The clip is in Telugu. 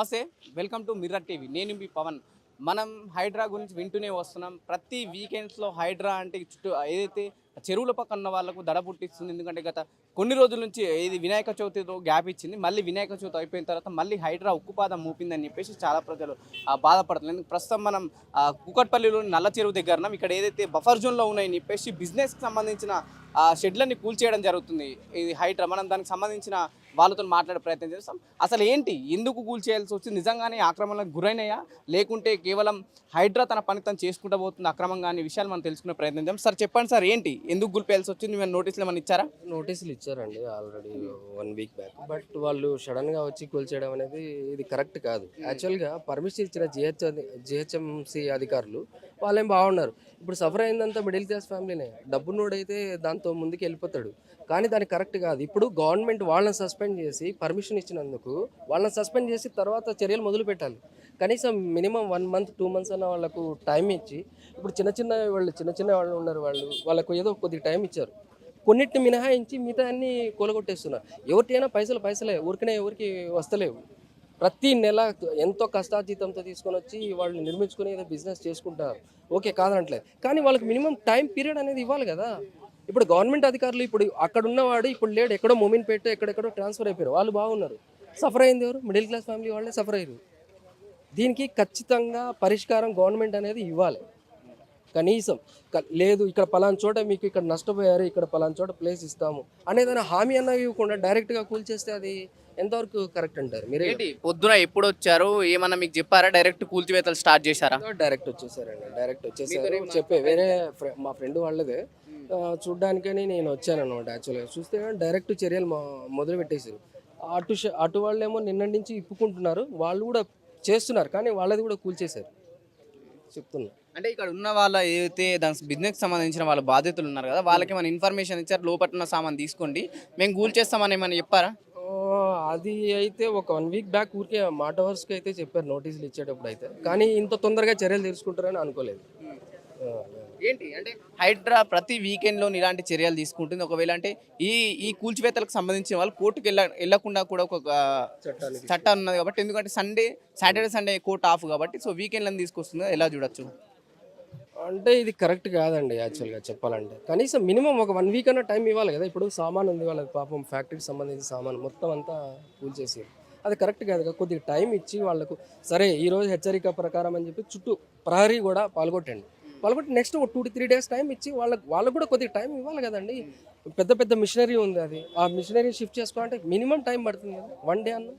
నమస్తే, వెల్కమ్ టు మిర్రర్ టీవీ. నేను మీ పవన్. మనం హైడ్రా గురించి వింటూనే వస్తున్నాం. ప్రతి వీకెండ్స్లో హైడ్రా అంటే చుట్టూ ఏదైతే చెరువుల పక్కన ఉన్న వాళ్ళకు దడ పుట్టిస్తుంది. ఎందుకంటే గత కొన్ని రోజుల నుంచి ఇది వినాయక చవితితో గ్యాప్ ఇచ్చింది. మళ్ళీ వినాయక చవితి అయిపోయిన తర్వాత మళ్ళీ హైడ్రా ఉక్కుపాదం మూపిందని చెప్పేసి చాలా ప్రజలు బాధపడుతున్నారు. ప్రస్తుతం మనం కూకట్పల్లిలోని నల్ల చెరువు దగ్గర ఇక్కడ ఏదైతే బఫర్ జోన్లో ఉన్నాయని చెప్పేసి బిజినెస్కి సంబంధించిన షెడ్లన్నీ కూల్చేయడం జరుగుతుంది. ఇది హైడ్రా. మనం దానికి సంబంధించిన వాళ్ళతో మాట్లాడే ప్రయత్నం చేస్తాం. అసలు ఏంటి, ఎందుకు కూల్చేయాల్సి వచ్చింది, నిజంగానే ఆక్రమణలకు గురైనయా లేకుంటే కేవలం హైడ్రా తన పని తను చేసుకుంటూ పోతుంది అక్రమంగా అనే విషయాలు మనం తెలుసుకునే ప్రయత్నం చేద్దాం. సార్ చెప్పండి సార్, ఏంటి, ఎందుకు కూల్పేయాల్సి వచ్చింది? మేము నోటీసులు ఏమైనా ఇచ్చారా? నోటీసులు ఇచ్చారండి ఆల్రెడీ 1 వీక్ బ్యాక్. బట్ వాళ్ళు సడన్గా వచ్చి కూల్చేయడం అనేది ఇది కరెక్ట్ కాదు. యాక్చువల్గా పర్మిషన్ ఇచ్చిన జిహెచ్ఎంసి అధికారులు వాళ్ళేం బాగున్నారు. ఇప్పుడు సఫర్ అయిందంతా మిడిల్ క్లాస్ ఫ్యామిలీనే. డబ్బున్నోడైతే దాంతో ముందుకు వెళ్ళిపోతాడు, కానీ దాని కరెక్ట్ కాదు. ఇప్పుడు గవర్నమెంట్ వాళ్ళని సస్పెండ్ చేసి పర్మిషన్ ఇచ్చినందుకు వాళ్ళని సస్పెండ్ చేసి తర్వాత చర్యలు మొదలు పెట్టాలి. కనీసం మినిమం 1 మంత్ 2 మంత్స్ అన్న వాళ్ళకు టైం ఇచ్చి, ఇప్పుడు చిన్న వాళ్ళు ఉన్నారు, వాళ్ళకు ఏదో కొద్దిగా టైం ఇచ్చారు. కొన్నిటిని మినహాయించి మిగతా అన్ని కూలగొట్టేస్తున్నారు. ఎవరికైనా పైసలే, ఊరికనే ఎవరికి వస్తలేవు. ప్రతి నెల ఎంతో కష్టార్జితంతో తీసుకొని వచ్చి వాళ్ళు నిర్మించుకుని ఏదో బిజినెస్ చేసుకుంటారు. ఓకే, కాదనట్లేదు, కానీ వాళ్ళకి మినిమం టైం పీరియడ్ అనేది ఇవ్వాలి కదా. ఇప్పుడు గవర్నమెంట్ అధికారులు ఇప్పుడు అక్కడ ఉన్నవాడు ఇప్పుడు లేడు, ఎక్కడో మూమెంట్ ఎక్కడెక్కడో ట్రాన్స్ఫర్ అయిపోయారు. వాళ్ళు బాగున్నారు. సఫర్ అయింది ఎవరు? మిడిల్ క్లాస్ ఫ్యామిలీ వాళ్ళే సఫర్ అయ్యారు. దీనికి ఖచ్చితంగా పరిష్కారం గవర్నమెంట్ అనేది ఇవ్వాలి. కనీసం లేదు ఇక్కడ పలానా చోట మీకు ఇక్కడ నష్టపోయారు, ఇక్కడ పలానా చోట ప్లేస్ ఇస్తాము అనేదైనా హామీ అన్న ఇవ్వకుండా డైరెక్ట్గా కూల్చేస్తే అది ఎంతవరకు కరెక్ట్ అంటారు? మీరు ఏంటి, పొద్దున ఎప్పుడు వచ్చారు, ఏమన్నా మీకు చెప్పారా? డైరెక్ట్ కూల్చివేతలు స్టార్ట్ చేశారా? డైరెక్ట్ వచ్చేసారు. చెప్పే వేరే మా ఫ్రెండ్ వాళ్ళదే చూడ్డానికని నేను వచ్చాను అనమాట. యాక్చువల్గా చూస్తే డైరెక్ట్ చర్యలు మొదలు పెట్టేసారు. అటు వాళ్ళేమో నిన్నటి నుంచి ఇప్పుకుంటున్నారు, వాళ్ళు కూడా చేస్తున్నారు, కానీ వాళ్ళది కూడా కూల్చేశారు చెప్తున్నా. అంటే ఇక్కడ ఉన్న వాళ్ళ ఏదైతే దాని బిజినెస్ సంబంధించిన వాళ్ళ బాధ్యతలు ఉన్నారు కదా, వాళ్ళకి ఏమైనా ఇన్ఫర్మేషన్ ఇచ్చారు, లోపల ఉన్న సామాన్ తీసుకోండి మేము కూల్చేస్తామని ఏమైనా చెప్పారా? అది అయితే ఒక 1 వీక్ బ్యాక్ ఊరికే మాట వరుసకి అయితే చెప్పారు నోటీసులు ఇచ్చేటప్పుడు అయితే, కానీ ఇంత తొందరగా చర్యలు తీసుకుంటారని అనుకోలేదు. ఏంటి అంటే హైడ్రా ప్రతి వీకెండ్లో ఇలాంటి చర్యలు తీసుకుంటుంది. ఒకవేళ అంటే ఈ కూల్చివేతలకు సంబంధించిన వాళ్ళు కోర్టుకు వెళ్ళకుండా కూడా ఒక చట్టం ఉన్నది కాబట్టి, ఎందుకంటే సాటర్డే సండే కోర్టు ఆఫ్ కాబట్టి, సో వీకెండ్లను తీసుకొస్తుంది, ఎలా చూడొచ్చు? అంటే ఇది కరెక్ట్ కాదండి యాక్చువల్గా చెప్పాలంటే. కనీసం మినిమం ఒక 1 వీక్ అన్న టైం ఇవ్వాలి కదా. ఇప్పుడు సామాన్ ఉంది వాళ్ళకి, పాపం ఫ్యాక్టరీకి సంబంధించిన సామాన్ మొత్తం అంతా కూల్చేసి, అది కరెక్ట్ కాదు కదా. కొద్దిగా టైం ఇచ్చి వాళ్ళకు సరే ఈరోజు హెచ్చరిక ప్రకారం అని చెప్పి చుట్టూ ప్రహరీ కూడా పాల్గొట్టి నెక్స్ట్ ఒక 2 to 3 days టైం ఇచ్చి వాళ్ళకు కూడా కొద్దిగా టైం ఇవ్వాలి కదండి. పెద్ద మిషనరీ ఉంది, అది ఆ మిషనరీ షిఫ్ట్ చేసుకోవాలంటే మినిమం టైం పడుతుంది కదా, 1 day అన్న.